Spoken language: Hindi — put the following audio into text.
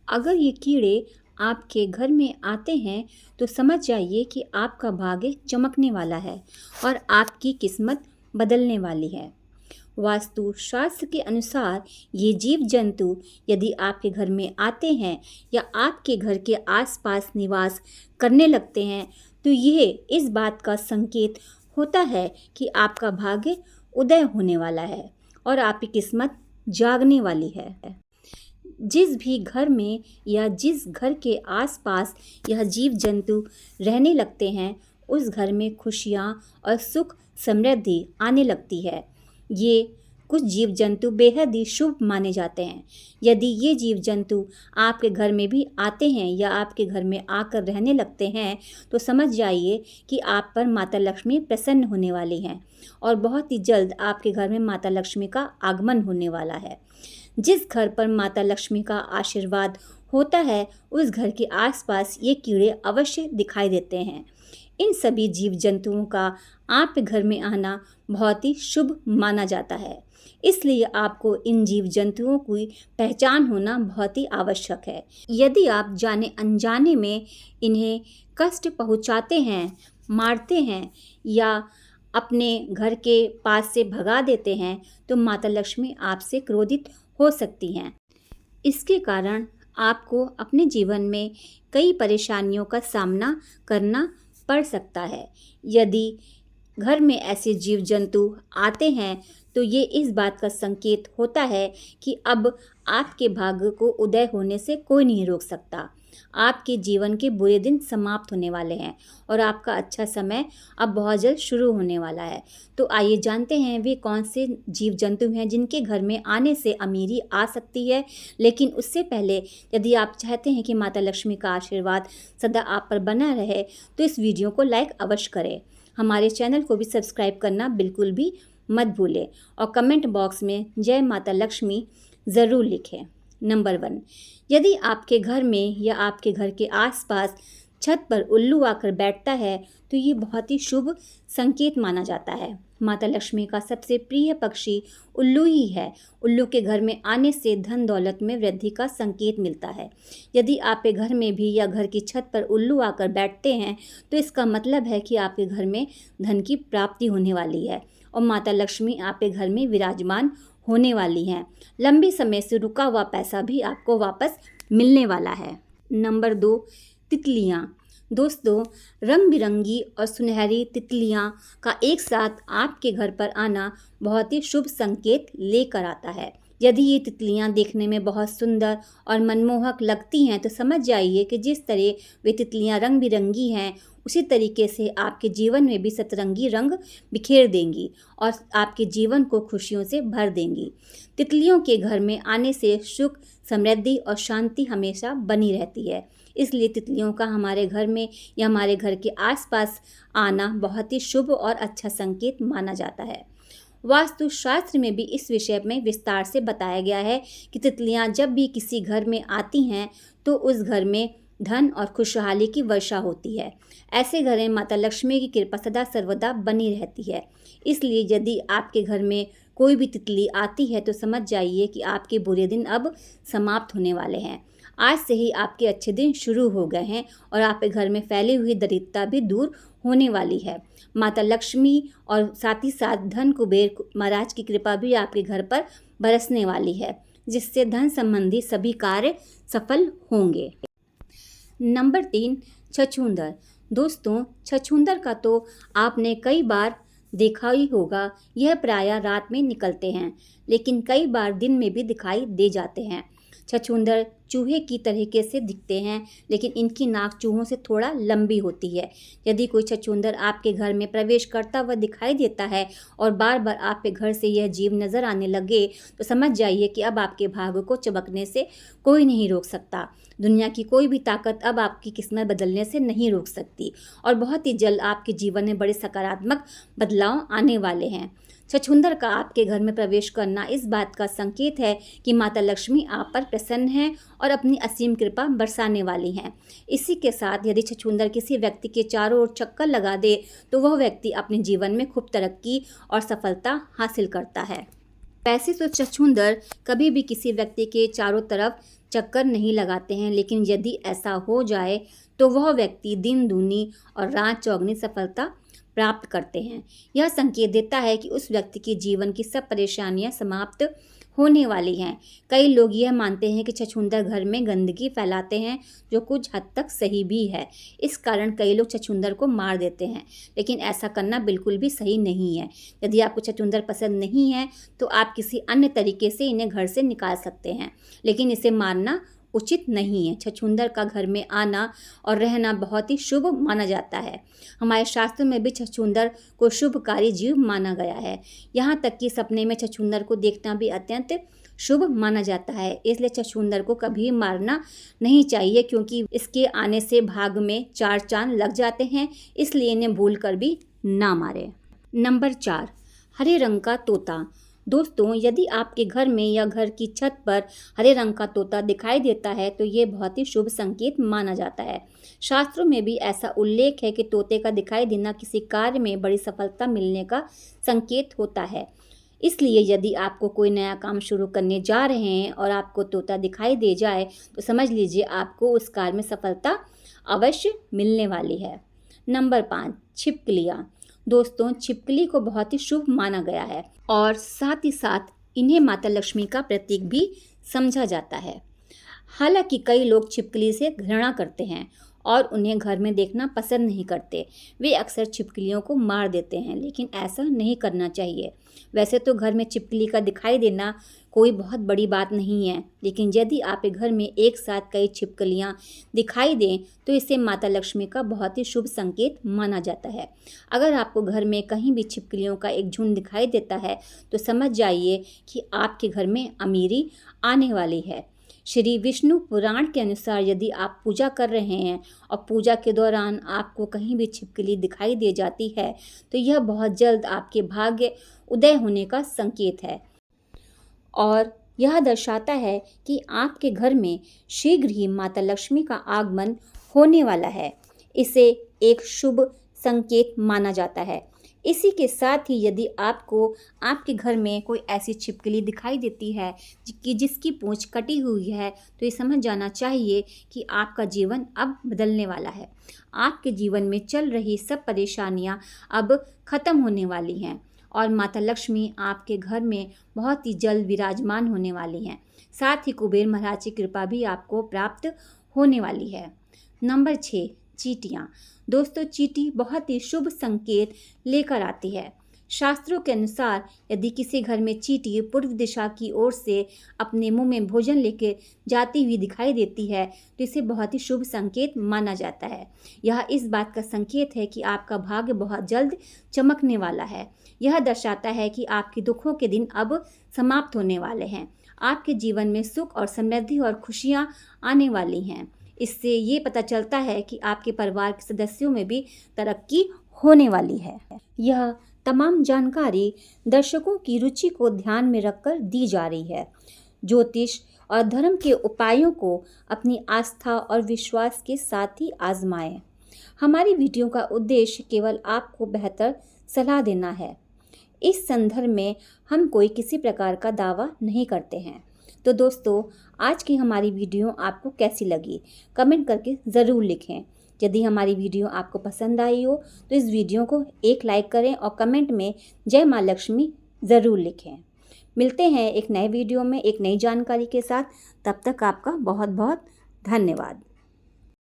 अगर ये कीड़े आपके घर में आते हैं तो समझ जाइए कि आपका भाग्य चमकने वाला है और आपकी किस्मत बदलने वाली है। वास्तु शास्त्र के अनुसार ये जीव जंतु यदि आपके घर में आते हैं या आपके घर के आसपास निवास करने लगते हैं तो यह इस बात का संकेत होता है कि आपका भाग्य उदय होने वाला है और आपकी किस्मत जागने वाली है। जिस भी घर में या जिस घर के आसपास यह जीव जंतु रहने लगते हैं उस घर में खुशियाँ और सुख समृद्धि आने लगती है। ये कुछ जीव जंतु बेहद ही शुभ माने जाते हैं। यदि ये जीव जंतु आपके घर में भी आते हैं या आपके घर में आकर रहने लगते हैं तो समझ जाइए कि आप पर माता लक्ष्मी प्रसन्न होने वाली हैं और बहुत ही जल्द आपके घर में माता लक्ष्मी का आगमन होने वाला है। जिस घर पर माता लक्ष्मी का आशीर्वाद होता है उस घर के आसपास ये कीड़े अवश्य दिखाई देते हैं। इन सभी जीव जंतुओं का आपके घर में आना बहुत ही शुभ माना जाता है, इसलिए आपको इन जीव जंतुओं की पहचान होना बहुत ही आवश्यक है। यदि आप जाने अनजाने में इन्हें कष्ट पहुंचाते हैं, मारते हैं या अपने घर के पास से भगा देते हैं तो माता लक्ष्मी आपसे क्रोधित हो सकती हैं। इसके कारण आपको अपने जीवन में कई परेशानियों का सामना करना पड़ सकता है। यदि घर में ऐसे जीव जंतु आते हैं तो ये इस बात का संकेत होता है कि अब आपके भाग्य को उदय होने से कोई नहीं रोक सकता। आपके जीवन के बुरे दिन समाप्त होने वाले हैं और आपका अच्छा समय अब बहुत जल्द शुरू होने वाला है। तो आइए जानते हैं वे कौन से जीव जंतु हैं जिनके घर में आने से अमीरी आ सकती है। लेकिन उससे पहले यदि आप चाहते हैं कि माता लक्ष्मी का आशीर्वाद सदा आप पर बना रहे तो इस वीडियो को लाइक अवश्य करें। हमारे चैनल को भी सब्सक्राइब करना बिल्कुल भी मत भूलें और कमेंट बॉक्स में जय माता लक्ष्मी ज़रूर लिखें। नंबर 1, यदि आपके घर में या आपके घर के आसपास छत पर उल्लू आकर बैठता है तो ये बहुत ही शुभ संकेत माना जाता है। माता लक्ष्मी का सबसे प्रिय पक्षी उल्लू ही है। उल्लू के घर में आने से धन दौलत में वृद्धि का संकेत मिलता है। यदि आपके घर में भी या घर की छत पर उल्लू आकर बैठते हैं तो इसका मतलब है कि आपके घर में धन की प्राप्ति होने वाली है और माता लक्ष्मी आपके घर में विराजमान होने वाली हैं। लंबे समय से रुका हुआ पैसा भी आपको वापस मिलने वाला है। नंबर 2, तितलियाँ। दोस्तों, रंग बिरंगी और सुनहरी तितलियाँ का एक साथ आपके घर पर आना बहुत ही शुभ संकेत लेकर आता है। यदि ये तितलियाँ देखने में बहुत सुंदर और मनमोहक लगती हैं तो समझ जाइए कि जिस तरह वे तितलियाँ रंग बिरंगी हैं उसी तरीके से आपके जीवन में भी सतरंगी रंग बिखेर देंगी और आपके जीवन को खुशियों से भर देंगी। तितलियों के घर में आने से सुख, समृद्धि और शांति हमेशा बनी रहती है। इसलिए तितलियों का हमारे घर में या हमारे घर के आसपास आना बहुत ही शुभ और अच्छा संकेत माना जाता है। वास्तु शास्त्र में भी इस विषय में विस्तार से बताया गया है कि तितलियां जब भी किसी घर में आती हैं तो उस घर में धन और खुशहाली की वर्षा होती है। ऐसे घर में माता लक्ष्मी की कृपा सदा सर्वदा बनी रहती है। इसलिए यदि आपके घर में कोई भी तितली आती है तो समझ जाइए कि आपके बुरे दिन अब समाप्त होने वाले हैं। आज से ही आपके अच्छे दिन शुरू हो गए हैं और आपके घर में फैली हुई दरिद्रता भी दूर होने वाली है। माता लक्ष्मी और साथ ही साथ धन कुबेर महाराज की कृपा भी आपके घर पर बरसने वाली है, जिससे धन संबंधी सभी कार्य सफल होंगे। नंबर 3, छछूंदर। दोस्तों, छछूंदर का तो आपने कई बार देखा ही होगा। यह प्रायः रात में निकलते हैं लेकिन कई बार दिन में भी दिखाई दे जाते हैं। छछूंदर चूहे की तरीके से दिखते हैं लेकिन इनकी नाक चूहों से थोड़ा लंबी होती है। यदि कोई छछूंदर आपके घर में प्रवेश करता हुआ दिखाई देता है और बार बार आपके घर से यह जीव नज़र आने लगे तो समझ जाइए कि अब आपके भाग्य को चमकने से कोई नहीं रोक सकता। दुनिया की कोई भी ताकत अब आपकी किस्मत बदलने से नहीं रोक सकती और बहुत ही जल्द आपके जीवन में बड़े सकारात्मक बदलाव आने वाले हैं। छछूंदर का आपके घर में प्रवेश करना इस बात का संकेत है कि माता लक्ष्मी आप पर प्रसन्न हैं और अपनी असीम कृपा बरसाने वाली हैं। इसी के साथ यदि छछूंदर किसी व्यक्ति के चारों ओर चक्कर लगा दे तो वह व्यक्ति अपने जीवन में खूब तरक्की और सफलता हासिल करता है। वैसे तो छछूंदर कभी भी किसी व्यक्ति के चारों तरफ चक्कर नहीं लगाते हैं, लेकिन यदि ऐसा हो जाए तो वह व्यक्ति दिन दूनी और रात चौगुनी सफलता प्राप्त करते हैं। यह संकेत देता है कि उस व्यक्ति के जीवन की सब परेशानियां समाप्त होने वाली हैं। कई लोग यह मानते हैं कि छछूंदर घर में गंदगी फैलाते हैं, जो कुछ हद तक सही भी है। इस कारण कई लोग छछूंदर को मार देते हैं, लेकिन ऐसा करना बिल्कुल भी सही नहीं है। यदि आपको छछूंदर पसंद नहीं है तो आप किसी अन्य तरीके से इन्हें घर से निकाल सकते हैं, लेकिन इसे मारना उचित नहीं है। छछूंदर का घर में आना और रहना बहुत ही शुभ माना जाता है। हमारे शास्त्रों में भी छछूंदर को शुभकारी जीव माना गया है। यहाँ तक कि सपने में छछूंदर को देखना भी अत्यंत शुभ माना जाता है। इसलिए छछूंदर को कभी मारना नहीं चाहिए, क्योंकि इसके आने से भाग में 4 चांद लग जाते हैं। इसलिए इन्हें भूल कर भी ना मारें। नंबर 4, हरे रंग का तोता। दोस्तों, यदि आपके घर में या घर की छत पर हरे रंग का तोता दिखाई देता है तो ये बहुत ही शुभ संकेत माना जाता है। शास्त्रों में भी ऐसा उल्लेख है कि तोते का दिखाई देना किसी कार्य में बड़ी सफलता मिलने का संकेत होता है। इसलिए यदि आपको कोई नया काम शुरू करने जा रहे हैं और आपको तोता दिखाई दे जाए तो समझ लीजिए आपको उस कार्य में सफलता अवश्य मिलने वाली है। नंबर 5, छिपकलियाँ। दोस्तों, छिपकली को बहुत ही शुभ माना गया है और साथ ही साथ इन्हें माता लक्ष्मी का प्रतीक भी समझा जाता है। हालांकि कई लोग छिपकली से घृणा करते हैं और उन्हें घर में देखना पसंद नहीं करते। वे अक्सर छिपकलियों को मार देते हैं, लेकिन ऐसा नहीं करना चाहिए। वैसे तो घर में छिपकली का दिखाई देना कोई बहुत बड़ी बात नहीं है, लेकिन यदि आपके घर में एक साथ कई छिपकलियाँ दिखाई दें तो इसे माता लक्ष्मी का बहुत ही शुभ संकेत माना जाता है। अगर आपको घर में कहीं भी छिपकलियों का एक झुंड दिखाई देता है तो समझ जाइए कि आपके घर में अमीरी आने वाली है। श्री विष्णु पुराण के अनुसार यदि आप पूजा कर रहे हैं और पूजा के दौरान आपको कहीं भी छिपकली दिखाई दे जाती है तो यह बहुत जल्द आपके भाग्य उदय होने का संकेत है और यह दर्शाता है कि आपके घर में शीघ्र ही माता लक्ष्मी का आगमन होने वाला है। इसे एक शुभ संकेत माना जाता है। इसी के साथ ही यदि आपको आपके घर में कोई ऐसी छिपकली दिखाई देती है कि जिसकी पूंछ कटी हुई है तो ये समझ जाना चाहिए कि आपका जीवन अब बदलने वाला है। आपके जीवन में चल रही सब परेशानियां अब खत्म होने वाली हैं और माता लक्ष्मी आपके घर में बहुत ही जल्द विराजमान होने वाली हैं। साथ ही कुबेर महाराज की कृपा भी आपको प्राप्त होने वाली है। नंबर 6, चींटियाँ। दोस्तों, चींटी बहुत ही शुभ संकेत लेकर आती है। शास्त्रों के अनुसार यदि किसी घर में चींटी पूर्व दिशा की ओर से अपने मुंह में भोजन लेकर जाती हुई दिखाई देती है तो इसे बहुत ही शुभ संकेत माना जाता है। यह इस बात का संकेत है कि आपका भाग्य बहुत जल्द चमकने वाला है। यह दर्शाता है कि आपके दुखों के दिन अब समाप्त होने वाले हैं। आपके जीवन में सुख और समृद्धि और खुशियाँ आने वाली हैं। इससे ये पता चलता है कि आपके परिवार के सदस्यों में भी तरक्की होने वाली है। यह तमाम जानकारी दर्शकों की रुचि को ध्यान में रखकर दी जा रही है। ज्योतिष और धर्म के उपायों को अपनी आस्था और विश्वास के साथ ही आजमाएं। हमारी वीडियो का उद्देश्य केवल आपको बेहतर सलाह देना है। इस संदर्भ में हम कोई किसी प्रकार का दावा नहीं करते हैं। तो दोस्तों, आज की हमारी वीडियो आपको कैसी लगी कमेंट करके ज़रूर लिखें। यदि हमारी वीडियो आपको पसंद आई हो तो इस वीडियो को एक लाइक करें और कमेंट में जय माँ लक्ष्मी ज़रूर लिखें। मिलते हैं एक नए वीडियो में एक नई जानकारी के साथ। तब तक आपका बहुत बहुत धन्यवाद।